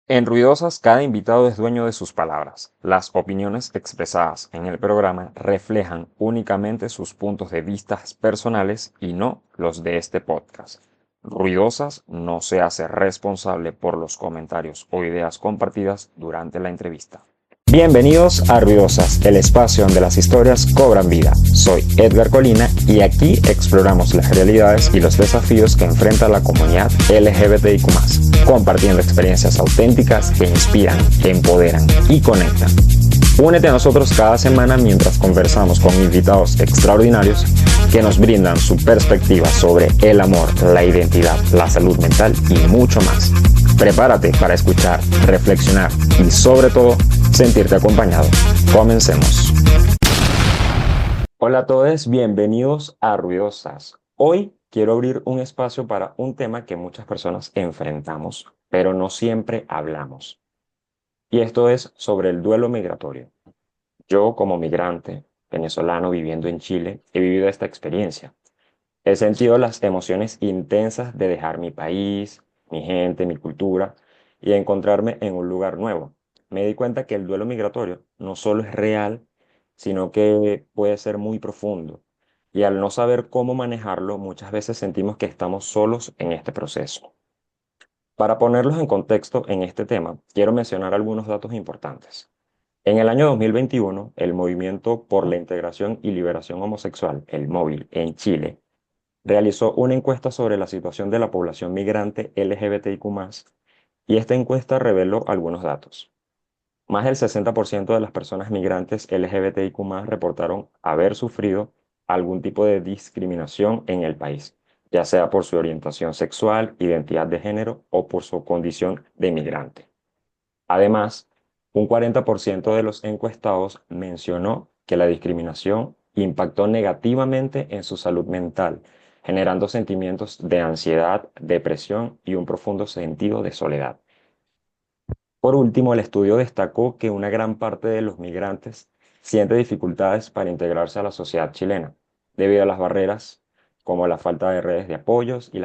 En Ruidosas, cada invitado es dueño de sus palabras. Las opiniones expresadas en el programa reflejan únicamente sus puntos de vista personales y no los de este podcast. Ruidosas no se hace responsable por los comentarios o ideas compartidas durante la entrevista. Bienvenidos a Ruidosas, el espacio donde las historias cobran vida. Soy Edgar Colina y aquí exploramos las realidades y los desafíos que enfrenta la comunidad LGBTIQ+, compartiendo experiencias auténticas que inspiran, empoderan y conectan. Únete a nosotros cada semana mientras conversamos con invitados extraordinarios que nos brindan su perspectiva sobre el amor, la identidad, la salud mental y mucho más. Prepárate para escuchar, reflexionar y sobre todo sentirte acompañado. Comencemos. Hola a todos, bienvenidos a Ruidosas. Hoy quiero abrir un espacio para un tema que muchas personas enfrentamos, pero no siempre hablamos. Y esto es sobre el duelo migratorio. Yo, como migrante venezolano viviendo en Chile, he vivido esta experiencia. He sentido las emociones intensas de dejar mi país, mi gente, mi cultura y encontrarme en un lugar nuevo. Me di cuenta que el duelo migratorio no solo es real, sino que puede ser muy profundo. Y al no saber cómo manejarlo, muchas veces sentimos que estamos solos en este proceso. Para ponerlos en contexto en este tema, quiero mencionar algunos datos importantes. En el año 2021, el Movimiento por la Integración y Liberación Homosexual, el MÓVIL, en Chile, realizó una encuesta sobre la situación de la población migrante LGBTIQ+, y esta encuesta reveló algunos datos. Más del 60% de las personas migrantes LGBTIQ+ reportaron haber sufrido algún tipo de discriminación en el país, ya sea por su orientación sexual, identidad de género o por su condición de migrante. Además, un 40% de los encuestados mencionó que la discriminación impactó negativamente en su salud mental, generando sentimientos de ansiedad, depresión y un profundo sentido de soledad. Por último, el estudio destacó que una gran parte de los migrantes siente dificultades para integrarse a la sociedad chilena, debido a las barreras como la falta de redes de apoyos y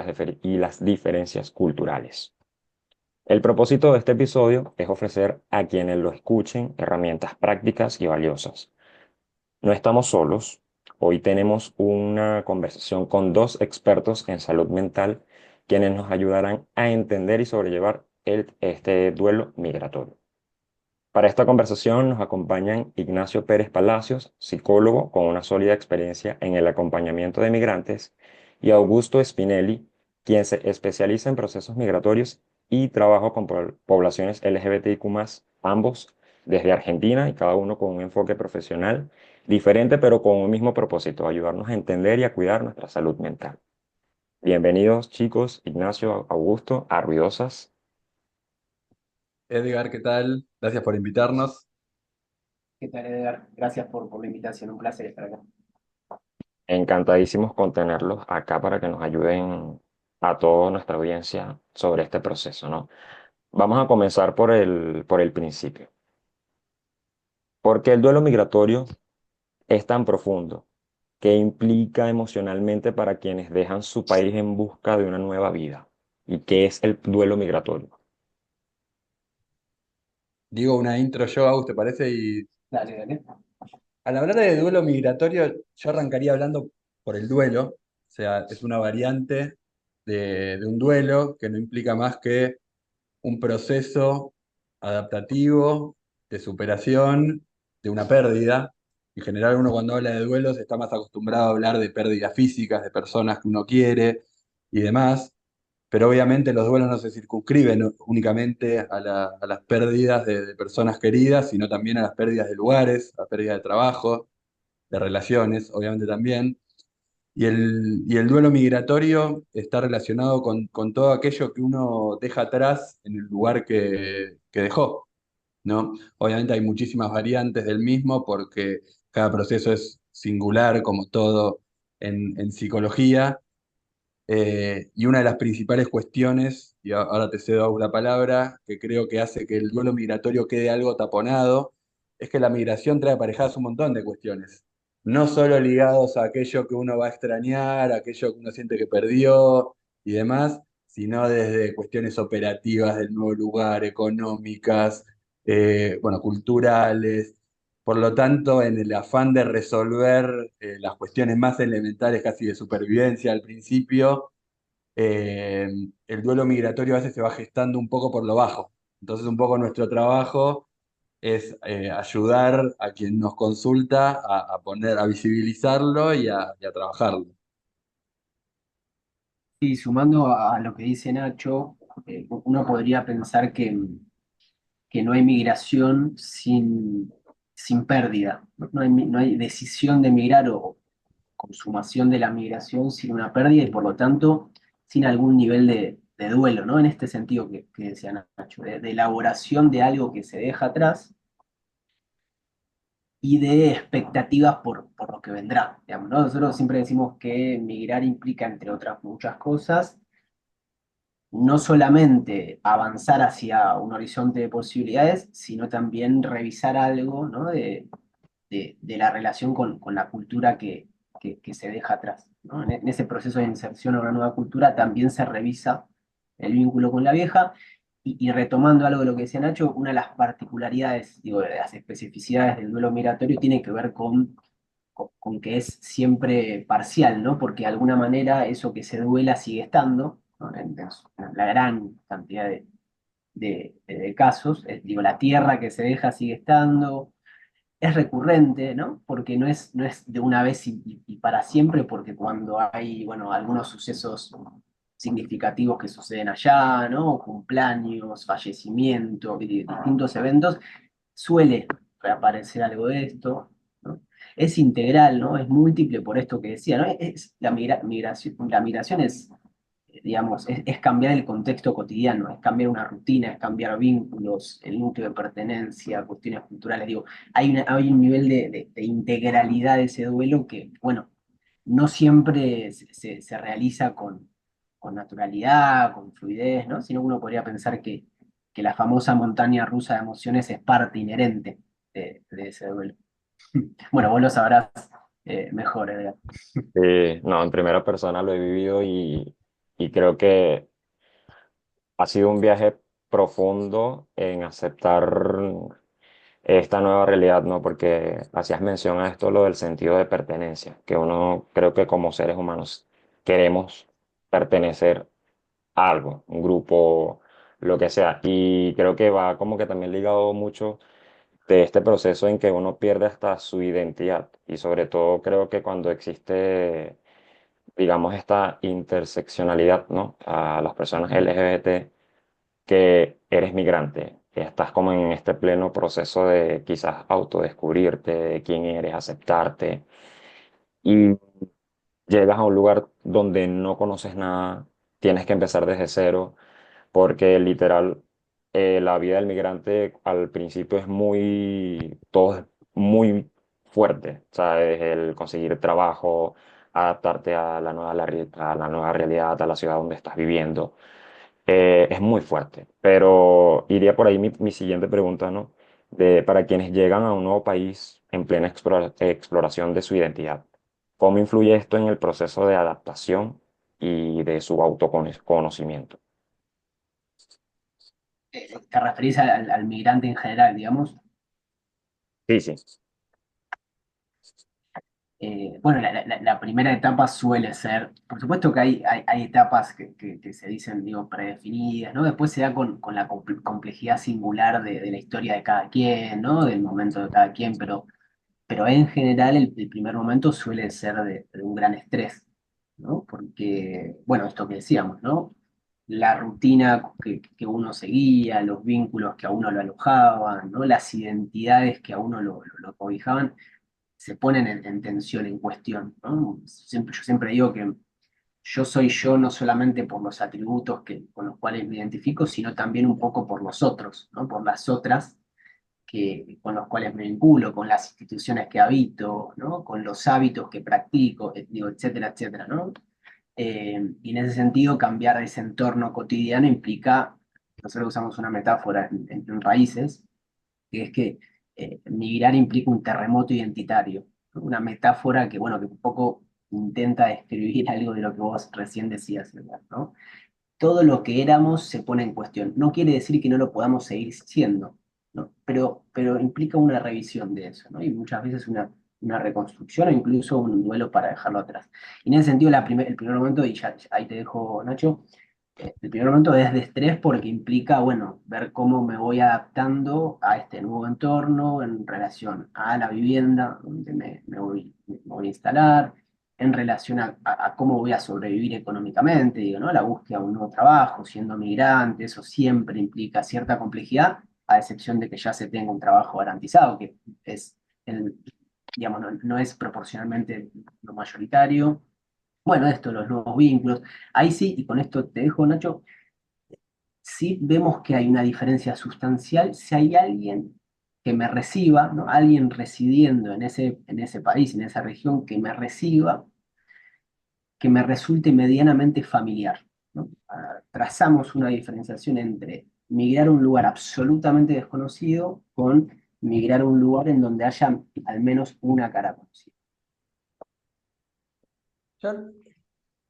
las diferencias culturales. El propósito de este episodio es ofrecer a quienes lo escuchen herramientas prácticas y valiosas. No estamos solos. Hoy tenemos una conversación con dos expertos en salud mental quienes nos ayudarán a entender y sobrellevar este duelo migratorio. Para esta conversación nos acompañan Ignacio Pérez Palacios, psicólogo con una sólida experiencia en el acompañamiento de migrantes, y Augusto Spinelli, quien se especializa en procesos migratorios y trabajo con poblaciones LGBTIQ+, ambos desde Argentina y cada uno con un enfoque profesional diferente pero con un mismo propósito: ayudarnos a entender y a cuidar nuestra salud mental. Bienvenidos chicos, Ignacio, Augusto, a Ruidosas. Edgar, ¿qué tal? Gracias por invitarnos. ¿Qué tal, Edgar? Gracias por la invitación, un placer estar acá. Encantadísimos con tenerlos acá para que nos ayuden a toda nuestra audiencia sobre este proceso, ¿no? Vamos a comenzar por el principio. ¿Por qué el duelo migratorio es tan profundo? ¿Qué implica emocionalmente para quienes dejan su país en busca de una nueva vida? ¿Y qué es el duelo migratorio? Digo una intro yo, Agus, ¿te parece? Y Dale, dale. al hablar de duelo migratorio, yo arrancaría hablando por el duelo. O sea, es una variante de un duelo que no implica más que un proceso adaptativo de superación de una pérdida. En general, uno cuando habla de duelos está más acostumbrado a hablar de pérdidas físicas, de personas que uno quiere y demás. Pero obviamente los duelos no se circunscriben únicamente a las pérdidas de personas queridas, sino también a las pérdidas de lugares, a pérdidas de trabajo, de relaciones, obviamente también. Y el duelo migratorio está relacionado con todo aquello que uno deja atrás en el lugar que dejó, ¿no? Obviamente hay muchísimas variantes del mismo porque cada proceso es singular, como todo en psicología. Y una de las principales cuestiones, y ahora te cedo la palabra, que creo que hace que el duelo migratorio quede algo taponado, es que la migración trae aparejadas un montón de cuestiones. No solo ligados a aquello que uno va a extrañar, a aquello que uno siente que perdió y demás, sino desde cuestiones operativas del nuevo lugar, económicas, bueno, culturales. Por lo tanto, en el afán de resolver las cuestiones más elementales, casi de supervivencia al principio, eh, el duelo migratorio a veces se va gestando un poco por lo bajo. Entonces, un poco nuestro trabajo es ayudar a quien nos consulta a visibilizarlo y a trabajarlo. Y sumando a lo que dice Nacho, uno podría pensar que no hay migración sin pérdida. No hay decisión de migrar o consumación de la migración sin una pérdida y por lo tanto sin algún nivel de duelo, ¿no? En este sentido que decía Nacho, de elaboración de algo que se deja atrás y de expectativas por lo que vendrá, digamos, ¿no? Nosotros siempre decimos que migrar implica, entre otras muchas cosas, no solamente avanzar hacia un horizonte de posibilidades, sino también revisar algo, ¿no? De la relación con la cultura que se deja atrás, ¿no? En ese proceso de inserción a una nueva cultura también se revisa el vínculo con la vieja. Y retomando algo de lo que decía Nacho, una de las particularidades, digo, de las especificidades del duelo migratorio tiene que ver con que es siempre parcial, ¿no? Porque de alguna manera eso que se duela sigue estando, ¿no? En la gran cantidad de casos. Digo, la tierra que se deja sigue estando, es recurrente, ¿no? Porque no es de una vez y para siempre, porque cuando hay, bueno, algunos sucesos significativos que suceden allá, ¿no? Cumpleaños, fallecimiento, distintos eventos, suele reaparecer algo de esto, ¿no? Es integral, ¿no? Es múltiple por esto que decía, ¿no? La migración es, digamos, es cambiar el contexto cotidiano, es cambiar una rutina, es cambiar vínculos, el núcleo de pertenencia, cuestiones culturales, digo, hay un nivel de integralidad de ese duelo que, bueno, no siempre se realiza con naturalidad, con fluidez, ¿no? Sino uno podría pensar que la famosa montaña rusa de emociones es parte inherente de ese duelo. Bueno, vos lo sabrás mejor, Edgar. No, en primera persona lo he vivido y creo que ha sido un viaje profundo en aceptar esta nueva realidad, ¿no? Porque hacías mención a esto, lo del sentido de pertenencia, que uno creo que como seres humanos queremos pertenecer a algo, un grupo, lo que sea. Y creo que va como que también ligado mucho de este proceso en que uno pierde hasta su identidad. Y sobre todo creo que cuando existe, digamos, esta interseccionalidad, ¿no? A las personas LGBT, que eres migrante, que estás como en este pleno proceso de quizás autodescubrirte, de quién eres, aceptarte, y llegas a un lugar donde no conoces nada, tienes que empezar desde cero, porque literal la vida del migrante al principio es todo es muy fuerte, ¿sabes? El conseguir trabajo, adaptarte a a la nueva realidad, a la ciudad donde estás viviendo es muy fuerte, pero iría por ahí mi siguiente pregunta, ¿no? Para quienes llegan a un nuevo país en plena exploración de su identidad, ¿cómo influye esto en el proceso de adaptación y de su autoconocimiento? ¿Te referís al migrante en general, digamos? Sí, sí. Bueno, la primera etapa suele ser, por supuesto que hay etapas que se dicen, digo, predefinidas, ¿no? Después se da con la complejidad singular de la historia de cada quien, ¿no? Del momento de cada quien, pero en general el primer momento suele ser de un gran estrés, ¿no? Porque, bueno, esto que decíamos, ¿no? La rutina que uno seguía, los vínculos que a uno lo alojaban, ¿no? Las identidades que a uno lo cobijaban se ponen en tensión, en cuestión, ¿no? Yo siempre digo que yo soy yo no solamente por los atributos con los cuales me identifico, sino también un poco por los otros, ¿no? Por las otras con los cuales me vinculo, con las instituciones que habito, ¿no? Con los hábitos que practico, digo, etcétera, etcétera, ¿no? Y en ese sentido, cambiar ese entorno cotidiano implica, nosotros usamos una metáfora en Raíces, que es que migrar implica un terremoto identitario, ¿no? Una metáfora que, bueno, que un poco intenta describir algo de lo que vos recién decías, ¿no? todo lo que éramos se pone en cuestión. No quiere decir que no lo podamos seguir siendo, ¿no? Pero implica una revisión de eso, ¿no? Y muchas veces una reconstrucción o incluso un duelo para dejarlo atrás. Y en ese sentido, el primer momento, y ya ahí te dejo, Nacho, el primer momento es de estrés porque implica, bueno, ver cómo me voy adaptando a este nuevo entorno en relación a la vivienda donde me voy a instalar, en relación a cómo voy a sobrevivir económicamente, digo, ¿no? La búsqueda de un nuevo trabajo, siendo migrante, eso siempre implica cierta complejidad, a excepción de que ya se tenga un trabajo garantizado, que es el, digamos, no es proporcionalmente lo mayoritario. Bueno, esto, los nuevos vínculos. Ahí sí, y con esto te dejo, Nacho, sí vemos que hay una diferencia sustancial si hay alguien que me reciba, ¿no? Alguien residiendo en ese país, en esa región, que me reciba, que me resulte medianamente familiar, ¿no? Trazamos una diferenciación entre migrar a un lugar absolutamente desconocido con migrar a un lugar en donde haya al menos una cara conocida. Yo,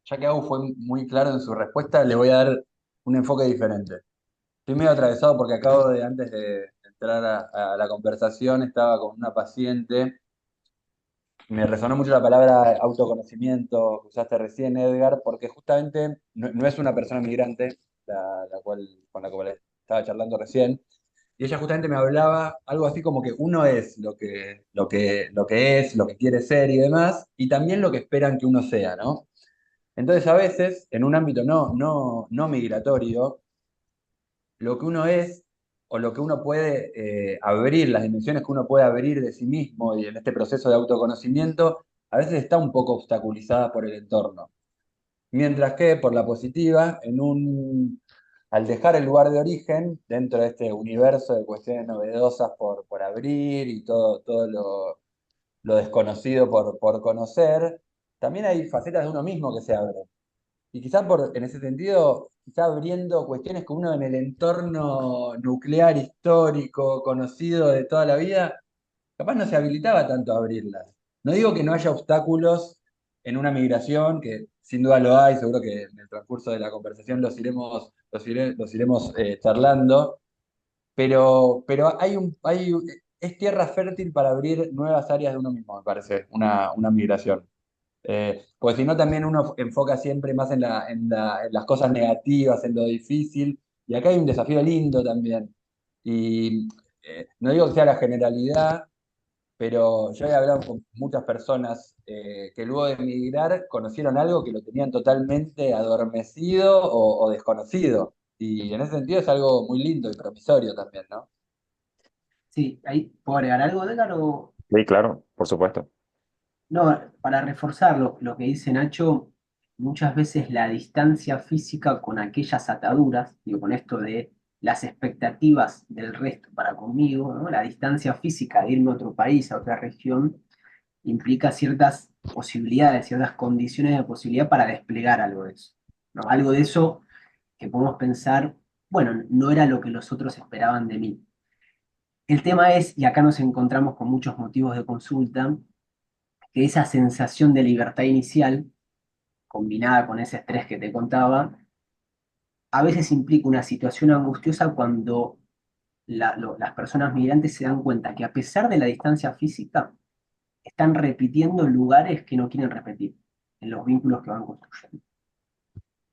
ya que Agus fue muy claro en su respuesta, le voy a dar un enfoque diferente. Estoy medio atravesado porque acabo de, antes de entrar a la conversación, estaba con una paciente. Me resonó mucho la palabra autoconocimiento que usaste recién, Edgar, porque justamente no es una persona migrante, con la cual estaba charlando recién, y ella justamente me hablaba algo así como que uno es lo que es, lo que quiere ser y demás, y también lo que esperan que uno sea, ¿no? Entonces, a veces, en un ámbito no migratorio, lo que uno es o lo que uno puede abrir, las dimensiones que uno puede abrir de sí mismo y en este proceso de autoconocimiento, a veces está un poco obstaculizada por el entorno. Mientras que por la positiva, al dejar el lugar de origen, dentro de este universo de cuestiones novedosas por abrir y todo lo desconocido por conocer, también hay facetas de uno mismo que se abren. Y quizás en ese sentido, quizás abriendo cuestiones que uno en el entorno nuclear histórico, conocido de toda la vida, capaz no se habilitaba tanto a abrirlas. No digo que no haya obstáculos en una migración, que sin duda lo hay, seguro que en el transcurso de la conversación los iremos charlando, pero es tierra fértil para abrir nuevas áreas de uno mismo, me parece, una migración. Porque si no, también uno enfoca siempre más en las cosas negativas, en lo difícil, y acá hay un desafío lindo también. Y no digo que sea la generalidad, pero yo he hablado con muchas personas que luego de emigrar conocieron algo que lo tenían totalmente adormecido o desconocido. Y en ese sentido es algo muy lindo y promisorio también, ¿no? Sí, ahí puedo agregar algo, Edgar, o Sí, claro, por supuesto. no, para reforzar lo que dice Nacho, muchas veces la distancia física con aquellas ataduras, digo, con esto de las expectativas del resto para conmigo, ¿no? La distancia física de irme a otro país, a otra región, implica ciertas posibilidades, ciertas condiciones de posibilidad para desplegar algo de eso, ¿no? Algo de eso que podemos pensar, bueno, no era lo que los otros esperaban de mí. El tema es, y acá nos encontramos con muchos motivos de consulta, que esa sensación de libertad inicial, combinada con ese estrés que te contaba, a veces implica una situación angustiosa cuando las personas migrantes se dan cuenta que a pesar de la distancia física, están repitiendo lugares que no quieren repetir en los vínculos que van construyendo,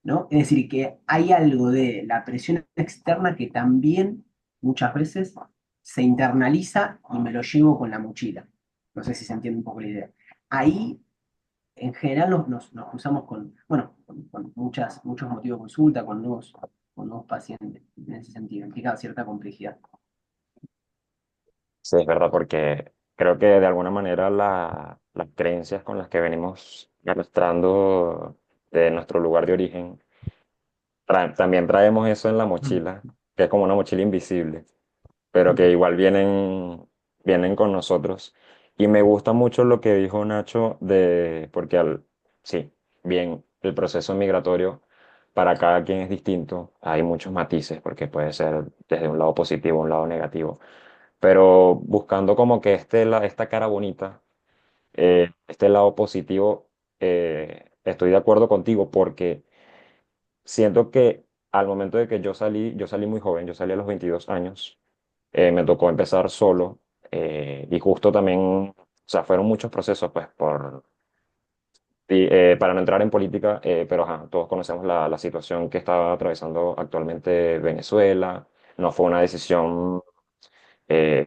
¿no? Es decir, que hay algo de la presión externa que también muchas veces se internaliza y me lo llevo con la mochila. No sé si se entiende un poco la idea. Ahí en general nos cruzamos con, bueno, con muchos motivos de consulta, con nuevos pacientes, en ese sentido, implica cierta complejidad. Sí, es verdad, porque creo que de alguna manera las creencias con las que venimos arrastrando de nuestro lugar de origen, también traemos eso en la Mm. mochila, que es como una mochila invisible, pero que igual vienen con nosotros. Y me gusta mucho lo que dijo Nacho porque sí, bien, el proceso migratorio para cada quien es distinto, hay muchos matices, porque puede ser desde un lado positivo, un lado negativo, pero buscando como que esta cara bonita, este lado positivo, estoy de acuerdo contigo porque siento que al momento de que yo salí muy joven, yo salí a los 22 años, me tocó empezar solo y justo también, o sea, fueron muchos procesos, pues, para no entrar en política, pero ajá, todos conocemos la situación que está atravesando actualmente Venezuela. No fue una decisión eh,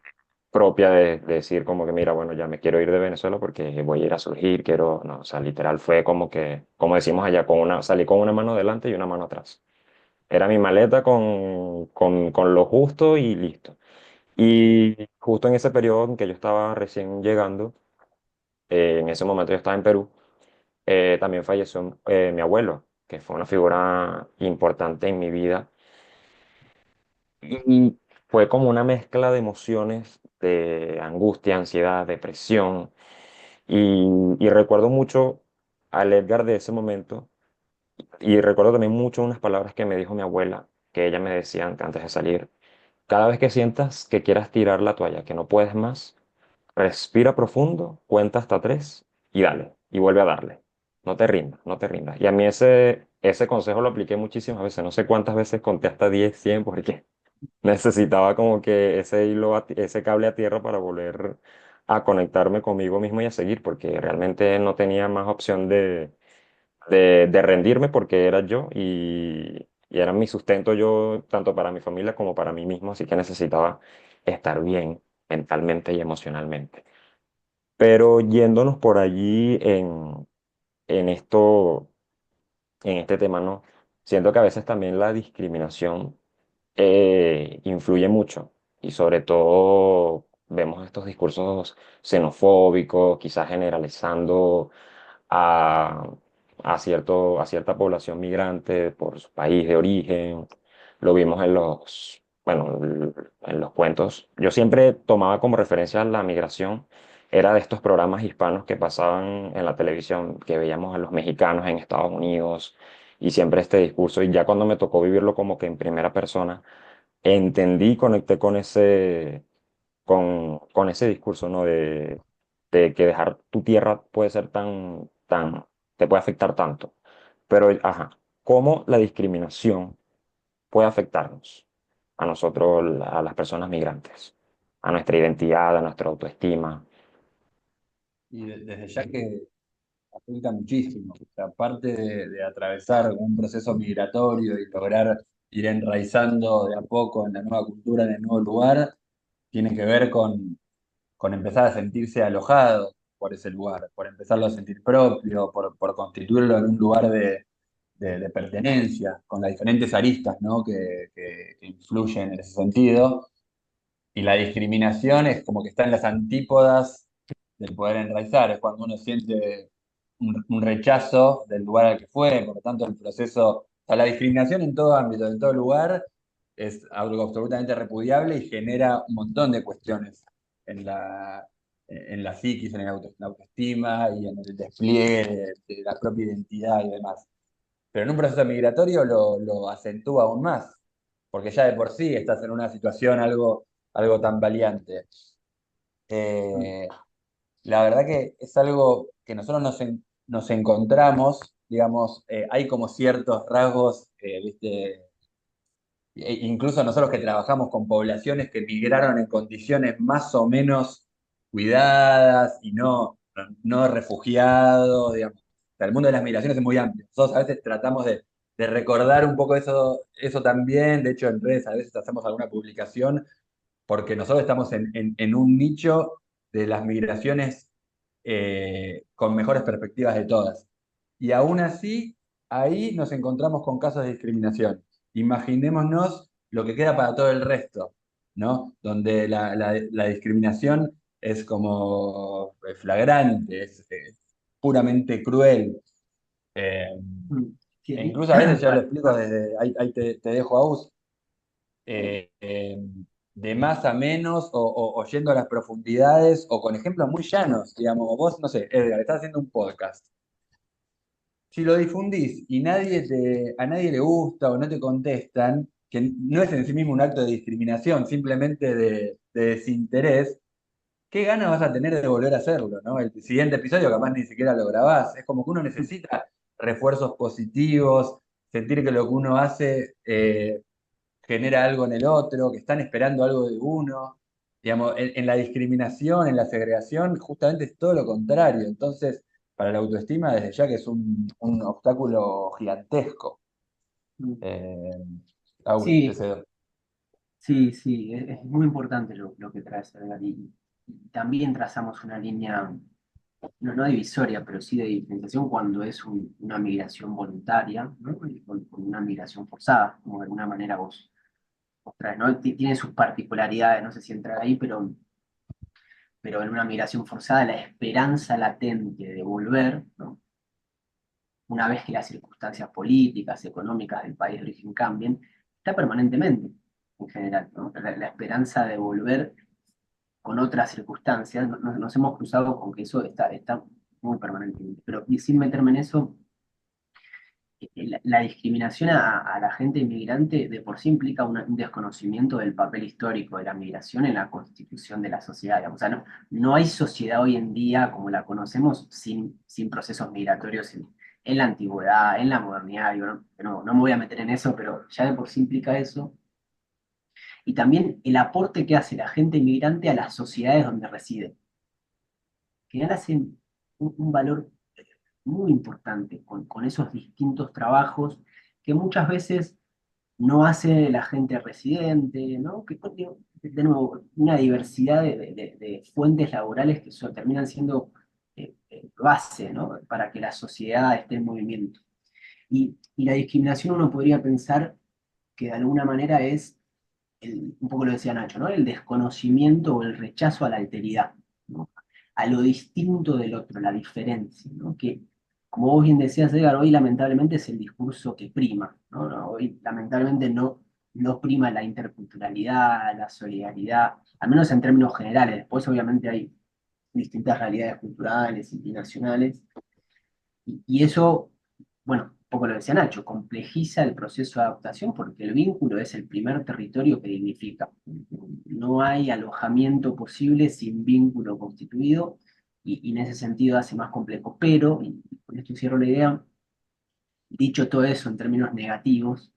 propia de decir como que, mira, bueno, ya me quiero ir de Venezuela porque voy a ir a surgir, quiero, no, o sea, literal fue como que, como decimos allá, salí con una mano delante y una mano atrás. Era mi maleta con lo justo y listo. Y justo en ese periodo en que yo estaba recién llegando, en ese momento yo estaba en Perú, también falleció mi abuelo, que fue una figura importante en mi vida. Y fue como una mezcla de emociones, de angustia, ansiedad, depresión. Y recuerdo mucho al Edgar de ese momento. Y recuerdo también mucho unas palabras que me dijo mi abuela, que ella me decía antes de salir. Cada vez que sientas que quieras tirar la toalla, que no puedes más, respira profundo, cuenta hasta tres y dale, y vuelve a darle. No te rindas, no te rindas. Y a mí ese consejo lo apliqué muchísimas veces. No sé cuántas veces conté hasta 10 100 porque necesitaba como que ese hilo, ese cable a tierra para volver a conectarme conmigo mismo y a seguir, porque realmente no tenía más opción de rendirme porque era yo y era mi sustento yo, tanto para mi familia como para mí mismo, así que necesitaba estar bien mentalmente y emocionalmente. Pero yéndonos por allí en esto, en este tema, ¿no? Siento que a veces también la discriminación influye mucho y sobre todo vemos estos discursos xenofóbicos, quizás generalizando a, a cierta población migrante por su país de origen. Lo vimos bueno, en los cuentos. Yo siempre tomaba como referencia la migración, era de estos programas hispanos que pasaban en la televisión, que veíamos a los mexicanos en Estados Unidos y siempre este discurso. Y ya cuando me tocó vivirlo como que en primera persona, entendí y conecté con ese discurso, ¿no? De que dejar tu tierra puede ser te puede afectar tanto. Pero, ajá, ¿cómo la discriminación puede afectarnos a nosotros, a las personas migrantes, a nuestra identidad, a nuestra autoestima? Y desde ya que afecta muchísimo. O sea, aparte de atravesar un proceso migratorio y lograr ir enraizando de a poco en la nueva cultura, en el nuevo lugar, tiene que ver con empezar a sentirse alojado por ese lugar, por empezarlo a sentir propio, por constituirlo en un lugar de pertenencia, con las diferentes aristas, ¿no? que influyen en ese sentido. Y la discriminación es como que está en las antípodas del poder enraizar, es cuando uno siente un rechazo del lugar al que fue, por lo tanto el proceso, o sea, la discriminación en todo ámbito, en todo lugar, es algo absolutamente repudiable y genera un montón de cuestiones en en la psiquis, en la autoestima y en el despliegue de la propia identidad y demás. Pero en un proceso migratorio lo acentúa aún más, porque ya de por sí estás en una situación algo tan valiente. Eh, la verdad que es algo que nosotros nos encontramos, digamos, hay como ciertos rasgos, ¿viste? Incluso nosotros que trabajamos con poblaciones que migraron en condiciones más o menos cuidadas y no refugiados, digamos. O sea, el mundo de las migraciones es muy amplio. Nosotros a veces tratamos de recordar un poco eso también. De hecho, en redes a veces hacemos alguna publicación porque nosotros estamos en un nicho de las migraciones con mejores perspectivas de todas. Y aún así, ahí nos encontramos con casos de discriminación. Imaginémonos lo que queda para todo el resto, ¿no? Donde la discriminación es como flagrante, es puramente cruel. Eh, Mm, sí, e ahí. incluso a veces yo lo explico desde, ahí te dejo a vos, eh, eh, de más a menos o yendo a las profundidades o con ejemplos muy llanos, digamos, vos, no sé, Edgar, estás haciendo un podcast. Si lo difundís y a nadie le gusta o no te contestan, que no es en sí mismo un acto de discriminación, simplemente de desinterés, ¿qué ganas vas a tener de volver a hacerlo, ¿no? El siguiente episodio capaz ni siquiera lo grabás. Es como que uno necesita refuerzos positivos, sentir que lo que uno hace genera algo en el otro, que están esperando algo de uno. Digamos, en la discriminación, en la segregación, justamente es todo lo contrario. Entonces, para la autoestima, desde ya que es un obstáculo gigantesco. Eh, te Sí, cedo. sí, sí, es muy importante lo que traes, Edgar, y también trazamos una línea, no divisoria, pero sí de diferenciación cuando es una migración voluntaria, ¿no? Y con una migración forzada, como de alguna manera vos traes, ¿no? Tiene sus particularidades, no sé si entrar ahí, pero en una migración forzada la esperanza latente de volver, ¿no? Una vez que las circunstancias políticas, económicas del país de origen cambien, está permanentemente, en general, ¿no? La esperanza de volver con otras circunstancias, nos hemos cruzado con que eso está muy permanentemente. Pero y sin meterme en eso, la discriminación a la gente inmigrante de por sí implica un desconocimiento del papel histórico de la migración en la constitución de la sociedad. Digamos. O sea, no hay sociedad hoy en día como la conocemos sin procesos migratorios en la antigüedad, en la modernidad. Digo, no me voy a meter en eso, pero ya de por sí implica eso. Y también el aporte que hace la gente inmigrante a las sociedades donde reside, que hacen un valor muy importante con esos distintos trabajos que muchas veces no hace la gente residente, ¿no? Que digo, de nuevo, una diversidad de fuentes laborales que terminan siendo base, ¿no? Para que la sociedad esté en movimiento. Y la discriminación uno podría pensar que de alguna manera es, un poco lo decía Nacho, ¿no? El desconocimiento o el rechazo a la alteridad, ¿no? A lo distinto del otro, la diferencia, ¿no? Que, como vos bien decías, Edgar, hoy lamentablemente es el discurso que prima, ¿no? Hoy lamentablemente no prima la interculturalidad, la solidaridad, al menos en términos generales. Después obviamente hay distintas realidades culturales y nacionales, y eso, bueno, un poco lo decía Nacho, complejiza el proceso de adaptación porque el vínculo es el primer territorio que dignifica. No hay alojamiento posible sin vínculo constituido y en ese sentido hace más complejo. Pero, y con esto cierro la idea, dicho todo eso en términos negativos,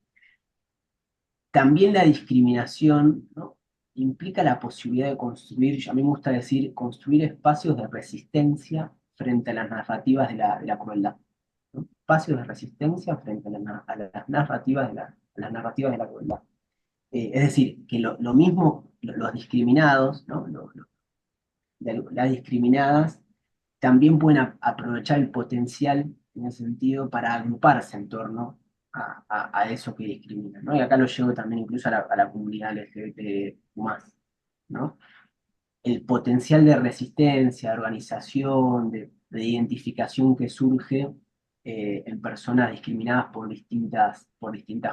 también la discriminación, ¿no? Implica la posibilidad de construir, a mí me gusta decir, construir espacios de resistencia frente a las narrativas de la crueldad, ¿no? Espacios de resistencia frente a las narrativas a las narrativas de la crueldad. Es decir, que lo mismo los discriminados, ¿no? Las discriminadas también pueden aprovechar el potencial en ese sentido para agruparse en torno a eso que discriminan, ¿no? Y acá lo llevo también incluso a la comunidad LGBT+, ¿no? El potencial de resistencia, de organización, de identificación que surge en personas discriminadas por distintas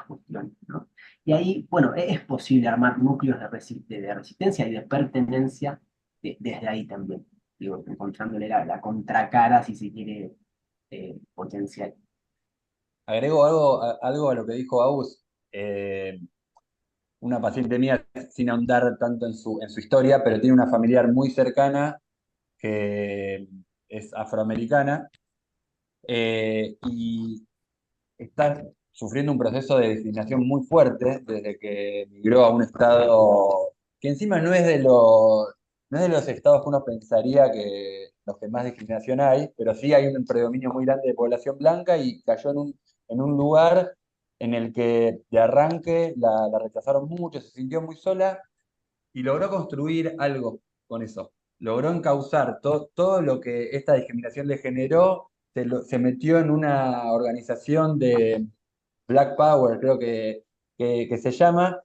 cuestiones, ¿no? Y ahí, bueno, es posible armar núcleos de resistencia y de pertenencia desde ahí también, digo, encontrándole la contracara, si se quiere, potencial. Agrego algo a lo que dijo Agus. Eh, una paciente mía, sin ahondar tanto en su historia, pero tiene una familiar muy cercana que es afroamericana y está sufriendo un proceso de discriminación muy fuerte desde que migró a un estado que encima no es de los estados que uno pensaría que los que más discriminación hay, pero sí hay un predominio muy grande de población blanca y cayó en un lugar en el que de arranque la rechazaron mucho, se sintió muy sola y logró construir algo con eso. Logró encauzar todo lo que esta discriminación le generó, se metió en una organización de Black Power, creo que se llama,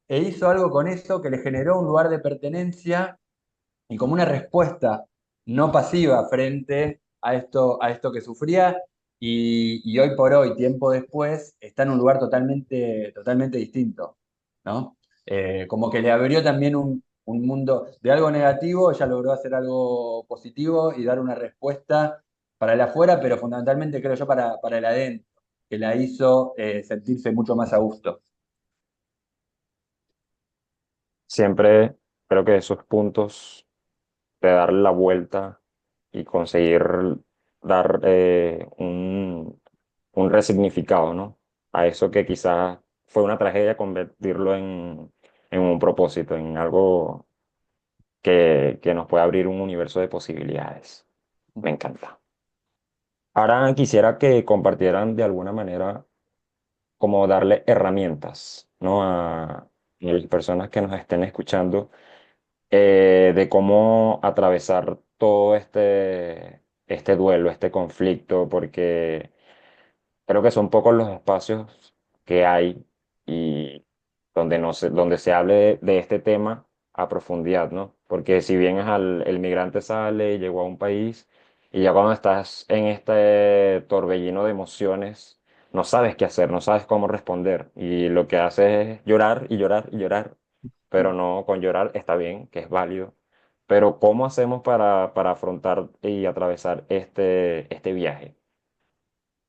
e hizo algo con eso que le generó un lugar de pertenencia y como una respuesta no pasiva frente a esto que sufría. Y hoy por hoy, tiempo después, está en un lugar totalmente, totalmente distinto, ¿no? Como que le abrió también un mundo de algo negativo, ella logró hacer algo positivo y dar una respuesta para el afuera, pero fundamentalmente creo yo para el adentro, que la hizo sentirse mucho más a gusto. Siempre creo que esos puntos de darle la vuelta y conseguir dar un resignificado, ¿no? a eso que quizás fue una tragedia, convertirlo en un propósito, en algo que nos puede abrir un universo de posibilidades. Me encanta. Ahora quisiera que compartieran de alguna manera cómo darle herramientas, ¿no? A las personas que nos estén escuchando, de cómo atravesar todo este duelo, este conflicto, porque creo que son pocos los espacios que hay y donde se hable de este tema a profundidad, ¿no? Porque si bien el migrante sale, llegó a un país y ya cuando estás en este torbellino de emociones, no sabes qué hacer, no sabes cómo responder y lo que haces es llorar y llorar y llorar, pero no, con llorar está bien, que es válido. Pero ¿cómo hacemos para afrontar y atravesar este viaje?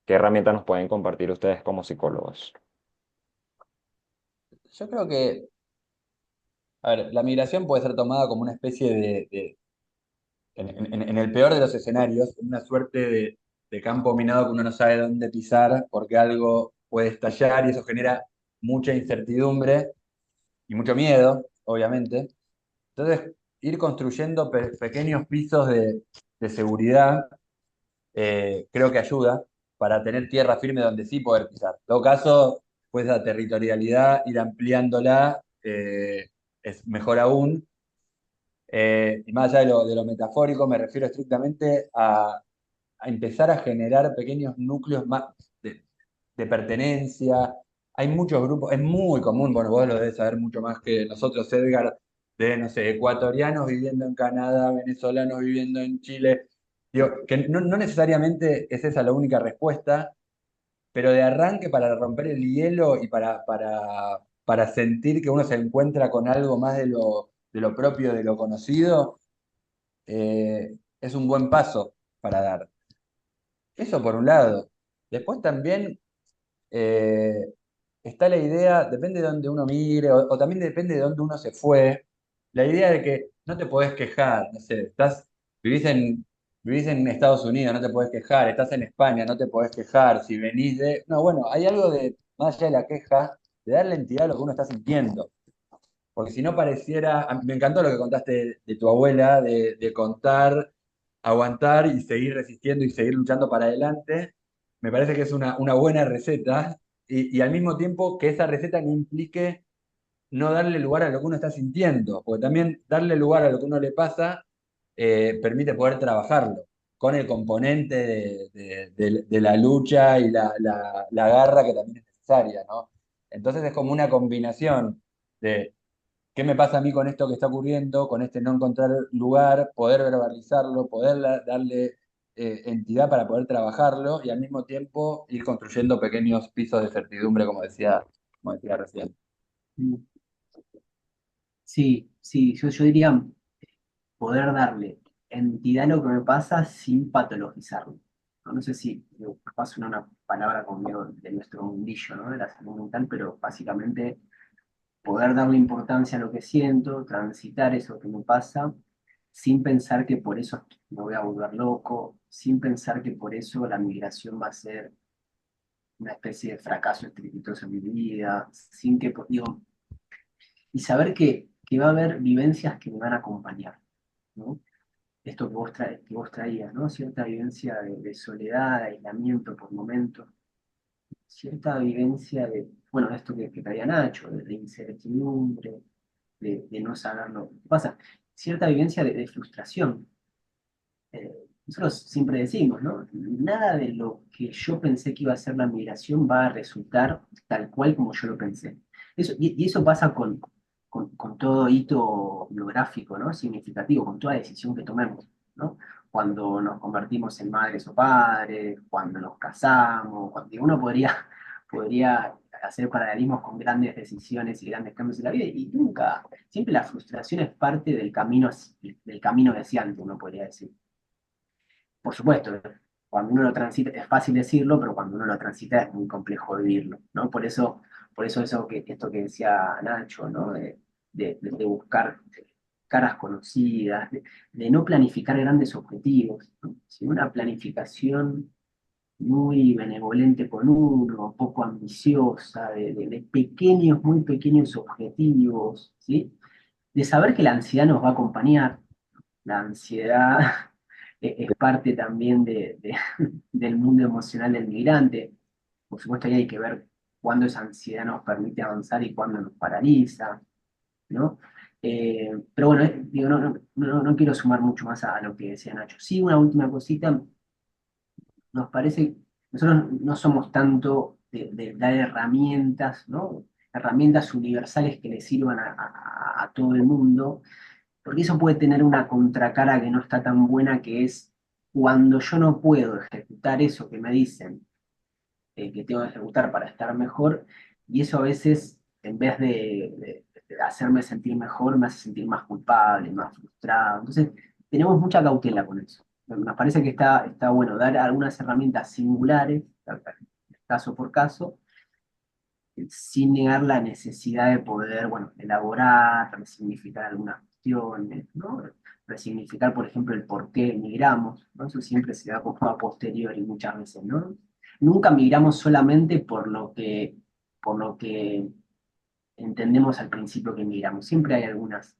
¿Qué herramientas nos pueden compartir ustedes como psicólogos? Yo creo que, a ver, la migración puede ser tomada como una especie en el peor de los escenarios, una suerte de campo minado que uno no sabe dónde pisar porque algo puede estallar y eso genera mucha incertidumbre y mucho miedo, obviamente. Entonces, ir construyendo pequeños pisos de seguridad creo que ayuda para tener tierra firme donde sí poder pisar. En todo caso, pues la territorialidad, ir ampliándola es mejor aún. Y más allá de lo metafórico, me refiero estrictamente a empezar a generar pequeños núcleos más de, de pertenencia. Hay muchos grupos, es muy común, bueno, vos lo debes saber mucho más que nosotros, Edgar, de, no sé, ecuatorianos viviendo en Canadá, venezolanos viviendo en Chile. Digo, que no necesariamente es esa la única respuesta, pero de arranque para romper el hielo y para sentir que uno se encuentra con algo más de lo propio, de lo conocido, es un buen paso para dar. Eso por un lado. Después también eh, está la idea, depende de dónde uno mire, o también depende de dónde uno se fue, la idea de que no te podés quejar, no sé, vivís vivís en Estados Unidos, no te podés quejar, estás en España, no te podés quejar, si venís de... No, bueno, hay algo de, más allá de la queja, de darle entidad a lo que uno está sintiendo. Porque si no pareciera, me encantó lo que contaste de tu abuela, de contar, aguantar y seguir resistiendo y seguir luchando para adelante. Me parece que es una buena receta y al mismo tiempo que esa receta no implique no darle lugar a lo que uno está sintiendo, porque también darle lugar a lo que uno le pasa permite poder trabajarlo con el componente de la lucha y la garra que también es necesaria, ¿no? Entonces es como una combinación de ¿qué me pasa a mí con esto que está ocurriendo, con este no encontrar lugar, poder verbalizarlo, poder darle entidad para poder trabajarlo y al mismo tiempo ir construyendo pequeños pisos de certidumbre, como decía recién? Mm. Sí, sí, yo diría poder darle entidad a lo que me pasa sin patologizarlo. No sé si capaz una palabra conmigo de nuestro mundillo, ¿no? De la salud mental, pero básicamente poder darle importancia a lo que siento, transitar eso que me pasa, sin pensar que por eso me voy a volver loco, sin pensar que por eso la migración va a ser una especie de fracaso estrepitoso en mi vida, sin que, digo, y saber que va a haber vivencias que me van a acompañar, ¿no? Esto que vos traías, ¿no? Cierta vivencia de soledad, de aislamiento por momentos, cierta vivencia de, bueno, esto que traía Nacho, de incertidumbre, de no saber lo que pasa, cierta vivencia de frustración. Nosotros siempre decimos, ¿no? Nada de lo que yo pensé que iba a ser la migración va a resultar tal cual como yo lo pensé. Y eso pasa con todo hito biográfico, ¿no? Significativo, con toda decisión que tomemos, ¿no? Cuando nos convertimos en madres o padres, cuando nos casamos, cuando uno podría hacer paralelismos con grandes decisiones y grandes cambios en la vida y nunca, siempre la frustración es parte del camino deseante, uno podría decir. Por supuesto, cuando uno lo transita, es fácil decirlo, pero cuando uno lo transita es muy complejo vivirlo, ¿no? Por eso esto que decía Nacho, ¿no? De buscar caras conocidas, de no planificar grandes objetivos, ¿no? Sino una planificación muy benevolente con uno, poco ambiciosa, de pequeños, muy pequeños objetivos, ¿sí? De saber que la ansiedad nos va a acompañar. La ansiedad es parte también del mundo emocional del migrante. Por supuesto, ahí hay que ver cuándo esa ansiedad nos permite avanzar y cuándo nos paraliza, ¿no? Pero bueno, digo, no quiero sumar mucho más a lo que decía Nacho. Sí, una última cosita, nos parece, nosotros no somos tanto de dar herramientas, ¿no? Herramientas universales que le sirvan a todo el mundo, porque eso puede tener una contracara que no está tan buena, que es cuando yo no puedo ejecutar eso que me dicen que tengo que ejecutar para estar mejor, y eso a veces, en vez de hacerme sentir mejor, me hace sentir más culpable, más frustrado. Entonces, tenemos mucha cautela con eso. Nos parece que está bueno dar algunas herramientas singulares, caso por caso, sin negar la necesidad de poder, bueno, elaborar, resignificar algunas cuestiones, ¿no? Resignificar, por ejemplo, el por qué migramos, ¿no? Eso siempre se da como a posteriori muchas veces, ¿no? Nunca migramos solamente por lo que entendemos al principio que migramos. Siempre hay algunas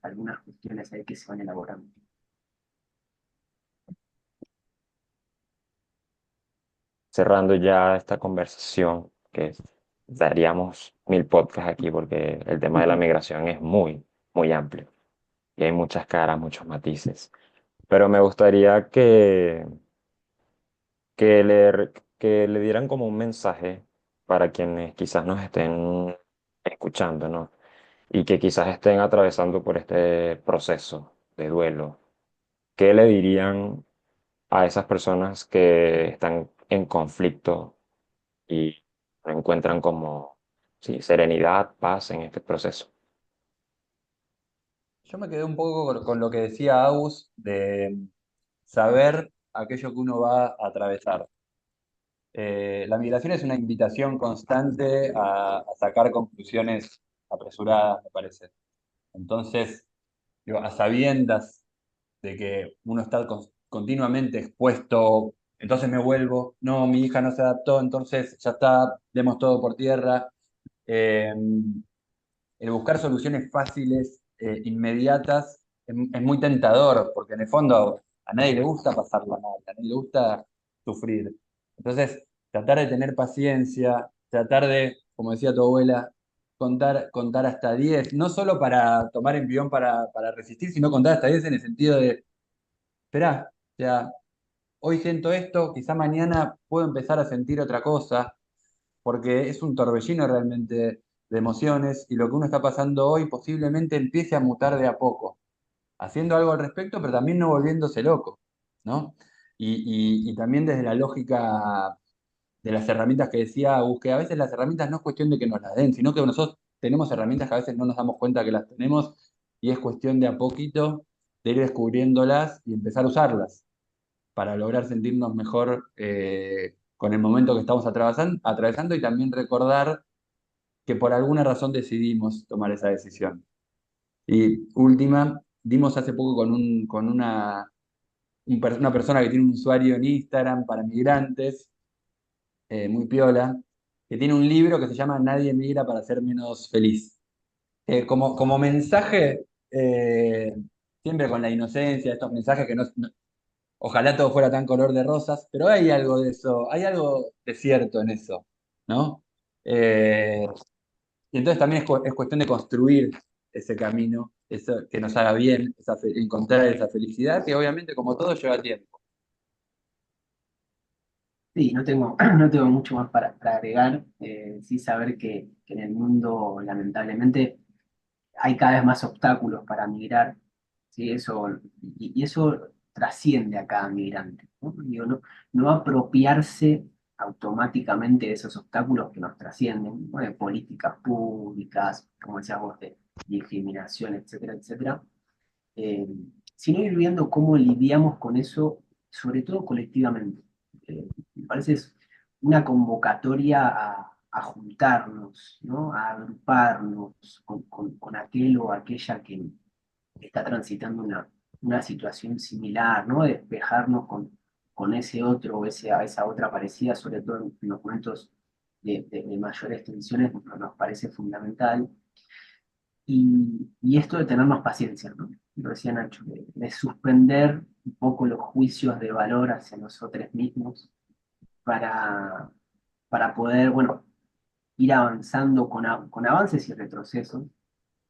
cuestiones ahí que se van elaborando. Cerrando ya esta conversación, que daríamos 1000 podcasts aquí porque el tema de la migración es muy, muy amplio y hay muchas caras, muchos matices. Pero me gustaría que le dieran como un mensaje para quienes quizás nos estén escuchando, ¿no? Y que quizás estén atravesando por este proceso de duelo. ¿Qué le dirían a esas personas que están en conflicto y no encuentran como sí, serenidad, paz en este proceso? Yo me quedé un poco con lo que decía Agus de saber aquello que uno va a atravesar. La migración es una invitación constante a sacar conclusiones apresuradas, me parece. Entonces, digo, a sabiendas de que uno está continuamente expuesto, entonces me vuelvo, no, mi hija no se adaptó, entonces ya está, demos todo por tierra. Eh, el buscar soluciones fáciles, inmediatas, es muy tentador, porque en el fondo a nadie le gusta pasarla mal, a nadie le gusta sufrir. Entonces, tratar de tener paciencia, tratar de, como decía tu abuela, contar hasta 10 no solo para tomar envión para resistir, sino contar hasta 10 en el sentido de, esperá, o sea, hoy siento esto, quizá mañana puedo empezar a sentir otra cosa, porque es un torbellino realmente de emociones y lo que uno está pasando hoy posiblemente empiece a mutar de a poco, haciendo algo al respecto, pero también no volviéndose loco, ¿no? Y también desde la lógica de las herramientas que decía Agus, que a veces las herramientas no es cuestión de que nos las den, sino que nosotros tenemos herramientas que a veces no nos damos cuenta que las tenemos y es cuestión de a poquito de ir descubriéndolas y empezar a usarlas para lograr sentirnos mejor con el momento que estamos atravesando y también recordar que por alguna razón decidimos tomar esa decisión. Y última, dimos hace poco con una persona que tiene un usuario en Instagram para migrantes, muy piola, que tiene un libro que se llama Nadie migra para ser menos feliz. Como mensaje, siempre con la inocencia, estos mensajes que ojalá todo fuera tan color de rosas, pero hay algo de eso, hay algo de cierto en eso, ¿no? Eh, y entonces también es cuestión de construir ese camino, eso que nos haga bien, encontrar esa felicidad, que obviamente como todo lleva tiempo. Sí, no tengo mucho más para agregar. Sí saber que en el mundo, lamentablemente, hay cada vez más obstáculos para migrar, ¿sí? Y eso trasciende a cada migrante, ¿no? Digo, no apropiarse automáticamente de esos obstáculos que nos trascienden, ¿no? De políticas públicas, como decías vos, de discriminación, etcétera, etcétera, eh, sino ir viendo cómo lidiamos con eso, sobre todo colectivamente. Me parece es una convocatoria a juntarnos, ¿no? A agruparnos con aquel o aquella que está transitando una situación similar, ¿no? Despejarnos con ese otro o esa otra parecida, sobre todo en los momentos de mayores tensiones, nos parece fundamental. Y esto de tener más paciencia, ¿no? Lo decía Nacho, de suspender un poco los juicios de valor hacia nosotros mismos para, para poder, bueno, ir avanzando con avances y retrocesos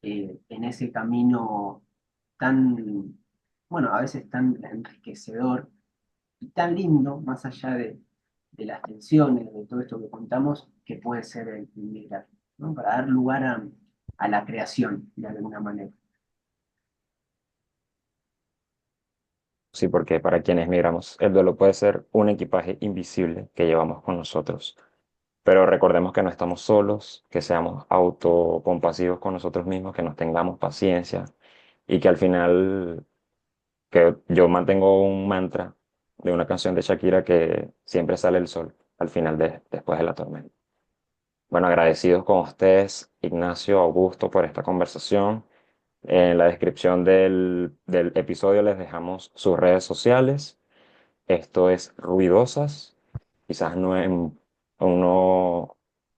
en ese camino tan, bueno, a veces tan enriquecedor y tan lindo, más allá de las tensiones, de todo esto que contamos, que puede ser el migrar, ¿no? Para dar lugar a la creación, de alguna manera. Sí, porque para quienes migramos, el duelo puede ser un equipaje invisible que llevamos con nosotros. Pero recordemos que no estamos solos, que seamos autocompasivos con nosotros mismos, que nos tengamos paciencia y que al final, que yo mantengo un mantra de una canción de Shakira que siempre sale el sol al final después de la tormenta. Bueno, agradecidos con ustedes, Ignacio, Augusto, por esta conversación. En la descripción del episodio les dejamos sus redes sociales. Esto es Ruidosas. Quizás no en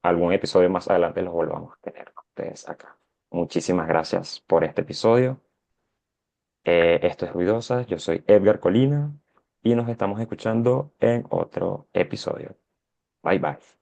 algún episodio más adelante los volvamos a tener con ustedes acá. Muchísimas gracias por este episodio. Esto es Ruidosas. Yo soy Edgar Colina y nos estamos escuchando en otro episodio. Bye bye.